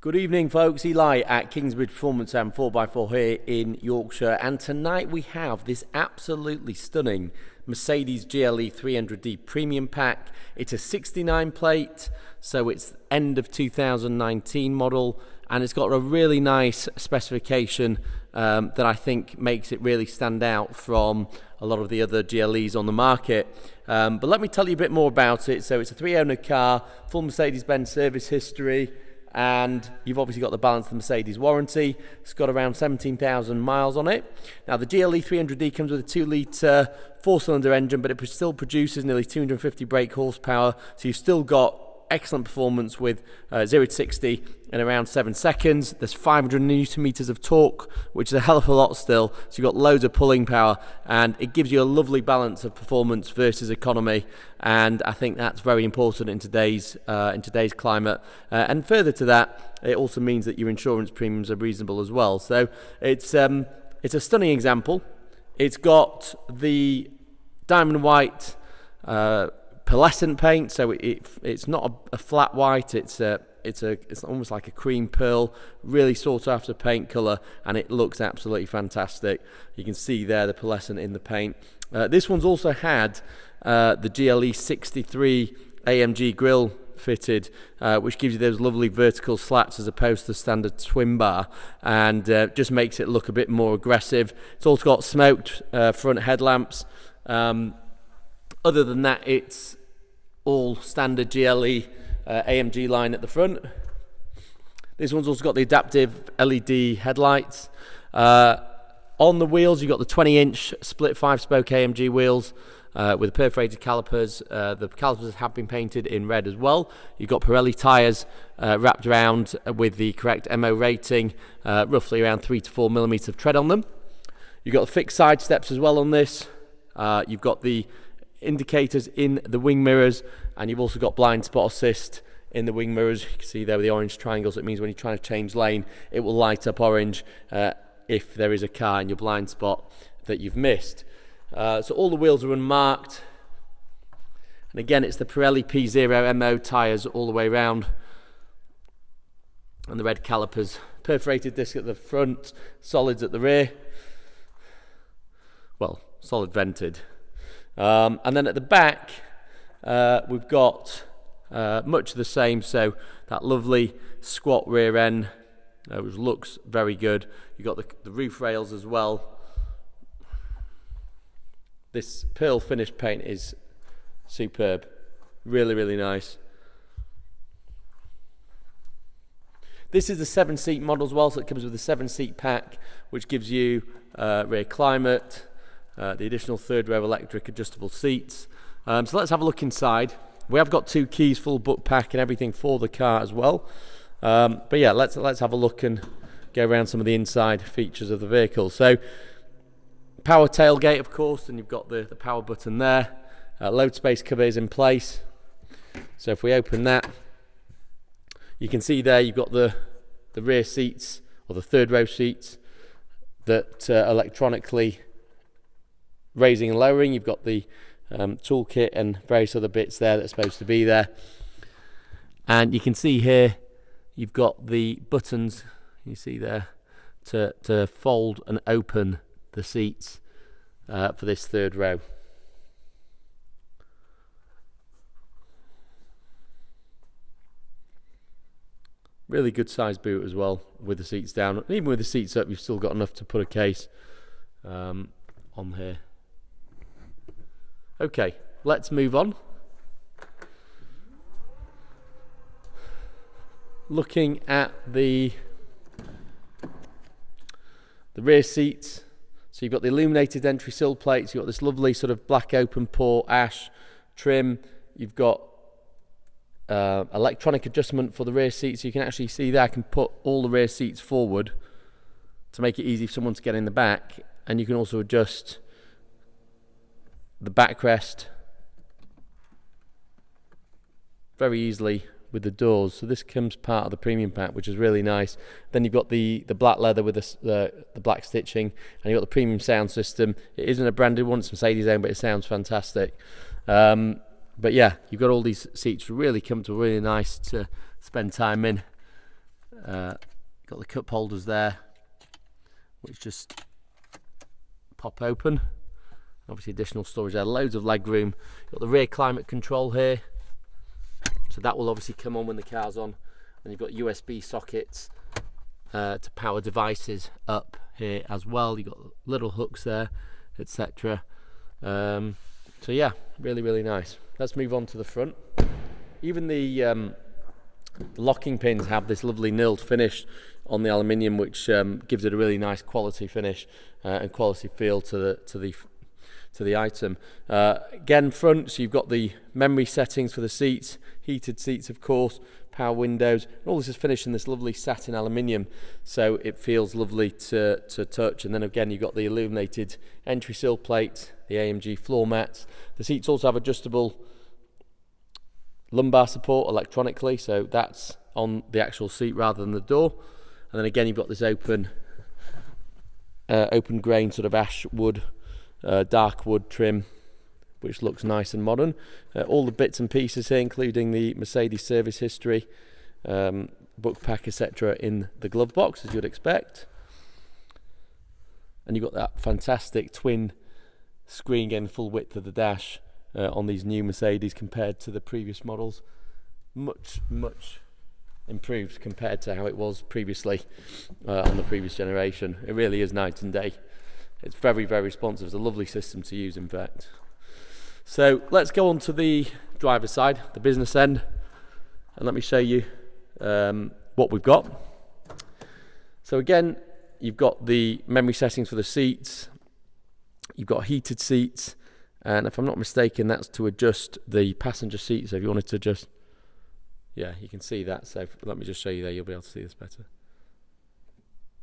Good evening, folks. Eli at Kingsbridge Performance and 4x4 here in Yorkshire, and tonight we have this absolutely stunning Mercedes GLE 300D Premium Pack. It's a 69 plate, so it's end of 2019 model, and it's got a really nice specification that I think makes it really stand out from a lot of the other GLEs on the market. But let me tell you a bit more about it. So it's a 3-owner car, full Mercedes-Benz service history, and you've obviously got the balance of the Mercedes warranty. It's got around 17,000 miles on it. Now the GLE 300D comes with a 2-litre 4-cylinder engine, but it still produces nearly 250 brake horsepower, so you've still got excellent performance with 0 to 60 in around 7 seconds. There's 500 newton meters of torque, which is a hell of a lot still, so you've got loads of pulling power, and it gives you a lovely balance of performance versus economy, and I think that's very important in today's climate. And further to that, it also means that your insurance premiums are reasonable as well. So it's a stunning example. It's got the diamond white pearlescent paint, so it's not a flat white. It's almost like a cream pearl, really sought after paint color, and it looks absolutely fantastic. You can see there the pearlescent in the paint. This one's also had the GLE 63 AMG grille fitted, which gives you those lovely vertical slats as opposed to the standard twin bar, and just makes it look a bit more aggressive. It's also got smoked front headlamps. Other than that, it's all standard GLE AMG line at the front. This one's also got the adaptive LED headlights. On the wheels, you've got the 20-inch split 5-spoke AMG wheels with perforated calipers. The calipers have been painted in red as well. You've got Pirelli tyres wrapped around with the correct MO rating, roughly around 3 to 4 millimetres of tread on them. You've got the fixed side steps as well on this. You've got the indicators in the wing mirrors, and you've also got blind spot assist in the wing mirrors. You can see there with the orange triangles. It means when you're trying to change lane, it will light up orange if there is a car in your blind spot that you've missed. So all the wheels are unmarked, and again it's the Pirelli P0 MO tyres all the way around, and the red calipers, perforated disc at the front, solids at the rear, well, solid vented. And then at the back, we've got much the same, so that lovely squat rear end, which looks very good. You've got the roof rails as well. This pearl finished paint is superb, really, really nice. This is the 7-seat model as well, so it comes with a 7-seat pack, which gives you rear climate, the additional third row electric adjustable seats. So let's have a look inside. We have got 2 keys, full book pack and everything for the car as well. But yeah, let's have a look and go around some of the inside features of the vehicle. So power tailgate, of course, and you've got the power button there. Load space cover is in place. So if we open that, you can see there you've got the rear seats, or the third row seats, that electronically raising and lowering. You've got the toolkit and various other bits there that are supposed to be there, and you can see here you've got the buttons, you see there, to fold and open the seats for this third row. Really good size boot as well, with the seats down. And even with the seats up, you've still got enough to put a case on here. Okay, let's move on. Looking at the rear seats, so you've got the illuminated entry sill plates. You've got this lovely sort of black open port ash trim. You've got electronic adjustment for the rear seats, so you can actually see there I can put all the rear seats forward to make it easy for someone to get in the back, and you can also adjust the backrest very easily with the doors. So this comes part of the premium pack, which is really nice. Then you've got the black leather with the black stitching, and you've got the premium sound system. It isn't a branded one, it's Mercedes owned, but it sounds fantastic. But yeah, you've got all these seats really comfortable, really nice to spend time in. Got the cup holders there, which just pop open. Obviously additional storage there, loads of leg room. Got the rear climate control here, so that will obviously come on when the car's on. And you've got USB sockets to power devices up here as well. You've got little hooks there, etc. So yeah, really nice. Let's move on to the front. Even the locking pins have this lovely nilled finish on the aluminium, which gives it a really nice quality finish and quality feel to the item. Again, front, so you've got the memory settings for the seats, heated seats of course, power windows, and all this is finished in this lovely satin aluminium, so it feels lovely to touch. And then again, you've got the illuminated entry sill plate, the AMG floor mats. The seats also have adjustable lumbar support electronically, so that's on the actual seat rather than the door. And then again, you've got this open grain sort of ash wood, dark wood trim, which looks nice and modern. All the bits and pieces here, including the Mercedes service history, book pack, etc., in the glove box, as you'd expect. And you've got that fantastic twin screen getting full width of the dash on these new Mercedes compared to the previous models. Much improved compared to how it was previously on the previous generation. It really is night and day. It's very responsive. It's a lovely system to use, in fact. So let's go on to the driver's side, the business end, and let me show you what we've got. So again, you've got the memory settings for the seats, you've got heated seats, and if I'm not mistaken, that's to adjust the passenger seat. So if you wanted to just, yeah, you can see that. So let me just show you there, you'll be able to see this better.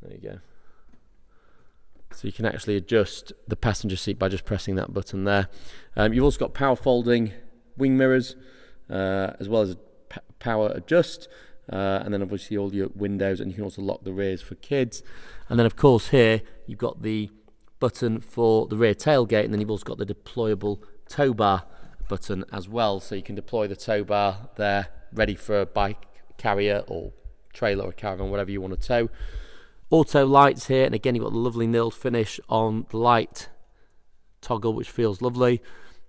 There you go. So you can actually adjust the passenger seat by just pressing that button there. You've also got power folding wing mirrors, as well as power adjust, and then obviously all your windows, and you can also lock the rears for kids. And then of course here you've got the button for the rear tailgate, and then you've also got the deployable tow bar button as well, so you can deploy the tow bar there, ready for a bike carrier or trailer or caravan, whatever you want to tow. Auto lights here, and again you've got the lovely nilled finish on the light toggle, which feels lovely.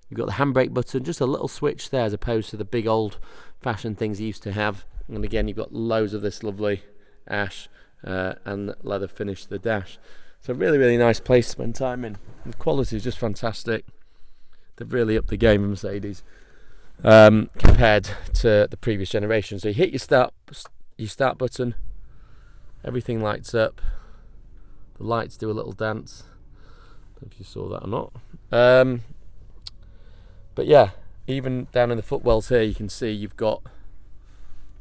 You've got the handbrake button, just a little switch there as opposed to the big old fashioned things you used to have. And again, you've got loads of this lovely ash and leather finish to the dash. So really nice place to spend time in. The quality is just fantastic. They've really upped the game of Mercedes compared to the previous generation. So you hit your start button, everything lights up. The lights do a little dance. I don't know if you saw that or not. But yeah, even down in the footwells here, you can see you've got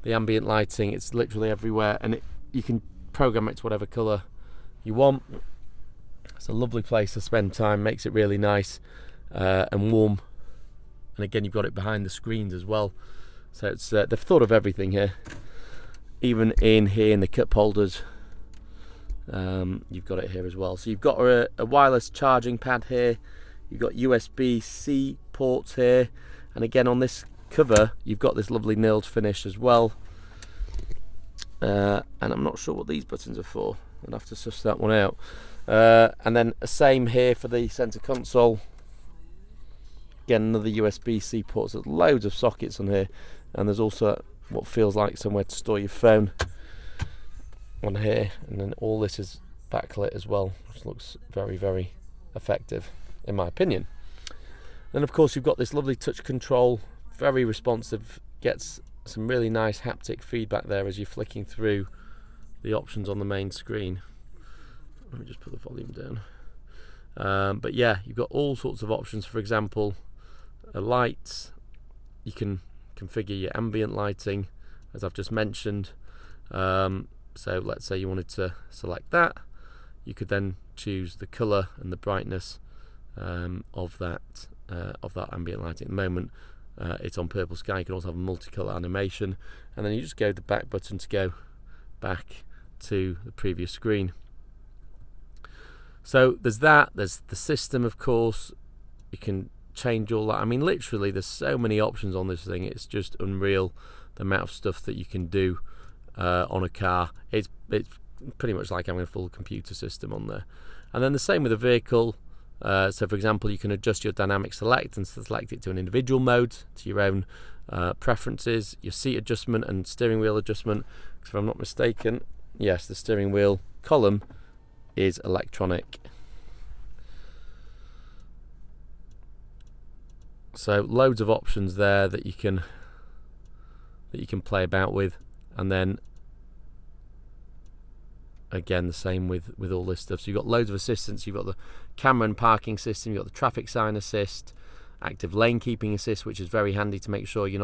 the ambient lighting. It's literally everywhere, and you can program it to whatever colour you want. It's a lovely place to spend time, makes it really nice and warm. And again, you've got it behind the screens as well. So it's they've thought of everything here. Even in here in the cup holders, you've got it here as well. So you've got a wireless charging pad here. You've got USB-C ports here, and again on this cover you've got this lovely nilled finish as well. And I'm not sure what these buttons are for. I'll have to suss that one out. And then the same here for the center console. Again, another USB-C port. So there's loads of sockets on here, and there's also what feels like somewhere to store your phone on here. And then all this is backlit as well, which looks very effective in my opinion. Then of course you've got this lovely touch control, very responsive, gets some really nice haptic feedback there as you're flicking through the options on the main screen. Let me just put the volume down. But yeah, you've got all sorts of options. For example, lights, you can configure your ambient lighting, as I've just mentioned. So let's say you wanted to select that, you could then choose the colour and the brightness of that ambient lighting. At the moment it's on purple sky. You can also have a multicolour animation, and then you just go the back button to go back to the previous screen. So there's the system, of course. You can change all that. I mean, literally there's so many options on this thing, it's just unreal the amount of stuff that you can do on a car. It's pretty much like having a full computer system on there. And then the same with the vehicle. So for example, you can adjust your dynamic select and select it to an individual mode, to your own preferences, your seat adjustment and steering wheel adjustment. If I'm not mistaken, yes, the steering wheel column is electronic. So loads of options there that you can play about with. And then again, the same with all this stuff. So you've got loads of assistance. You've got the camera and parking system, you've got the traffic sign assist, active lane keeping assist, which is very handy to make sure you're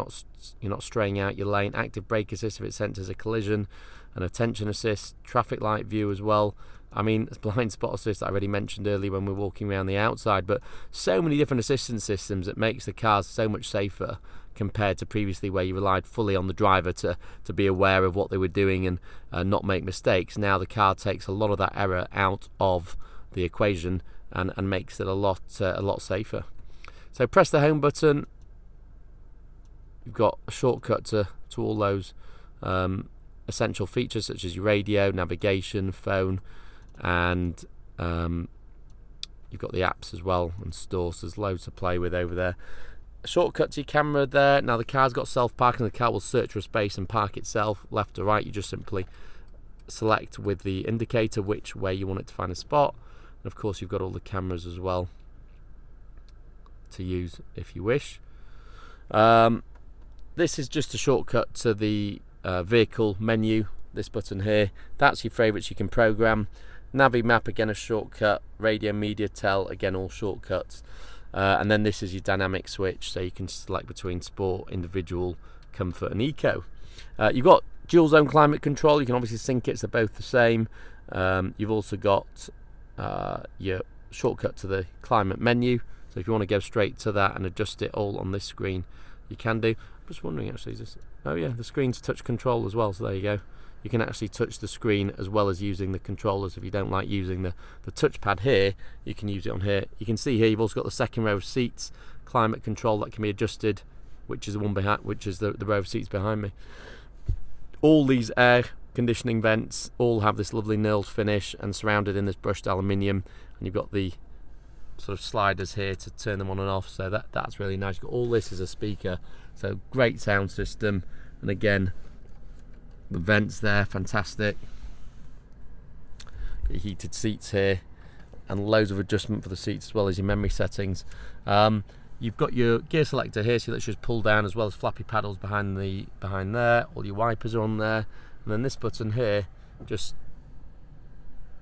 not straying out your lane, active brake assist if it senses a collision, and attention assist, traffic light view as well. I mean, blind spot assist I already mentioned earlier when we're walking around the outside, but so many different assistance systems that makes the cars so much safer compared to previously where you relied fully on the driver to be aware of what they were doing and not make mistakes. Now the car takes a lot of that error out of the equation and makes it a lot safer. So press the home button. You've got a shortcut to all those essential features such as your radio, navigation, phone, and you've got the apps as well and store, so there's loads to play with over there. A shortcut to your camera there. Now the car's got self-parking, the car will search for a space and park itself, left or right. You just simply select with the indicator which way you want it to find a spot, and of course you've got all the cameras as well to use if you wish. This is just a shortcut to the vehicle menu, this button here. That's your favourites you can program. Navi map, again a shortcut. Radio, media, tel, again all shortcuts. And then this is your dynamic switch, so you can select between sport, individual, comfort and eco. You've got dual zone climate control. You can obviously sync it, so both the same. You've also got your shortcut to the climate menu, so if you want to go straight to that and adjust it all on this screen, you can do. I'm just wondering actually, is this, oh yeah, the screen's touch control as well, so there you go. You can actually touch the screen as well as using the controllers. If you don't like using the touchpad here, you can use it on here. You can see here you've also got the second row of seats, climate control that can be adjusted, which is the one behind, which is the row of seats behind me. All these air conditioning vents all have this lovely knurled finish and surrounded in this brushed aluminium, and you've got the sort of sliders here to turn them on and off, so that's really nice. You've got all this as a speaker, so great sound system. And again, the vents there, fantastic. Got your heated seats here and loads of adjustment for the seats as well as your memory settings. You've got your gear selector here, so let's just pull down, as well as flappy paddles behind there. All your wipers are on there, and then this button here just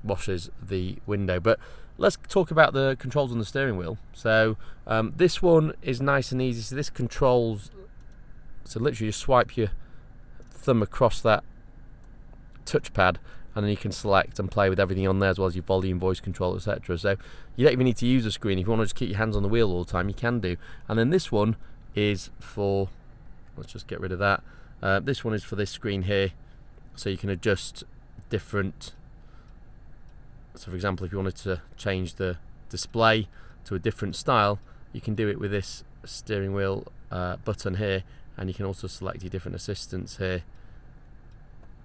washes the window. But let's talk about the controls on the steering wheel. So this one is nice and easy. So this controls, so literally you swipe your thumb across that touchpad and then you can select and play with everything on there, as well as your volume, voice control, etc. So you don't even need to use the screen. If you want to just keep your hands on the wheel all the time, you can do. And then this one is for, let's just get rid of that. This one is for this screen here, so you can adjust different. So for example, if you wanted to change the display to a different style, you can do it with this steering wheel button here, and you can also select your different assistants here.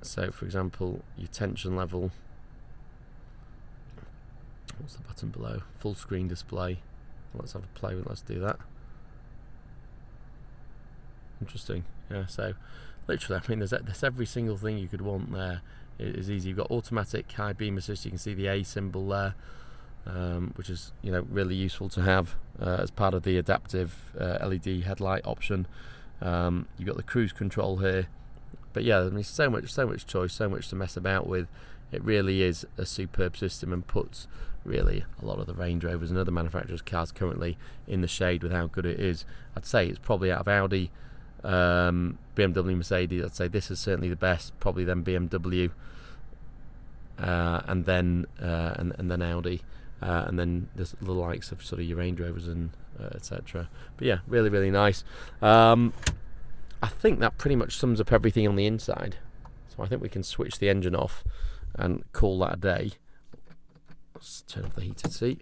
So for example, your tension level, what's the button below? Full screen display. Let's have a play with, let's do that. Interesting. Yeah, so literally, I mean, there's every single thing you could want there. It is easy. You've got automatic high beam assist. You can see the A symbol there, which is, you know, really useful to have as part of the adaptive LED headlight option. You've got the cruise control here. But yeah, I mean, so much choice, so much to mess about with. It really is a superb system and puts really a lot of the Range Rovers and other manufacturers' cars currently in the shade with how good it is. I'd say it's probably out of Audi, BMW, Mercedes, I'd say this is certainly the best, probably then BMW, and then Audi, and then there's the likes of sort of your Range Rovers and etc. But yeah, really, really nice. I think that pretty much sums up everything on the inside. So I think we can switch the engine off and call that a day. Let's turn off the heated seat.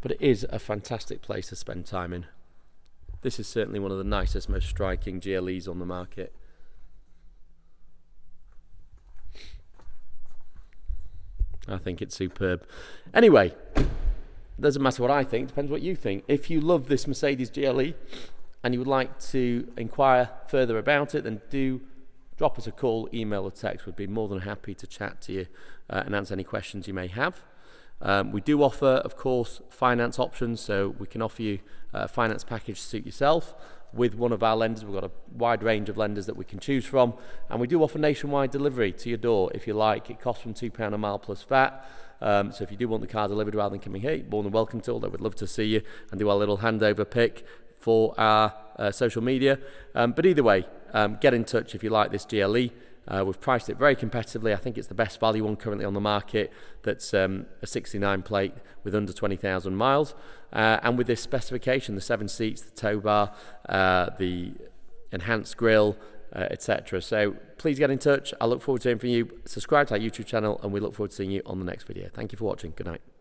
But it is a fantastic place to spend time in. this is certainly one of the nicest, most striking GLEs on the market. I think it's superb. Anyway, doesn't matter what I think, depends what you think. If you love this Mercedes GLE and you would like to inquire further about it, then do drop us a call, email or text. We'd be more than happy to chat to you and answer any questions you may have. We do offer, of course, finance options, so we can offer you a finance package to suit yourself with one of our lenders. We've got a wide range of lenders that we can choose from, and we do offer nationwide delivery to your door if you like. It costs from £2 a mile plus VAT. So if you do want the car delivered rather than coming here, you're more than welcome to, although we'd love to see you and do our little handover pick for our social media. But either way, get in touch if you like this GLE. We've priced it very competitively. I think it's the best value one currently on the market. That's a 69 plate with under 20,000 miles. And with this specification, the 7 seats, the tow bar, the enhanced grille, etc. So please get in touch. I look forward to hearing from you. Subscribe to our YouTube channel, and we look forward to seeing you on the next video. Thank you for watching. Good night.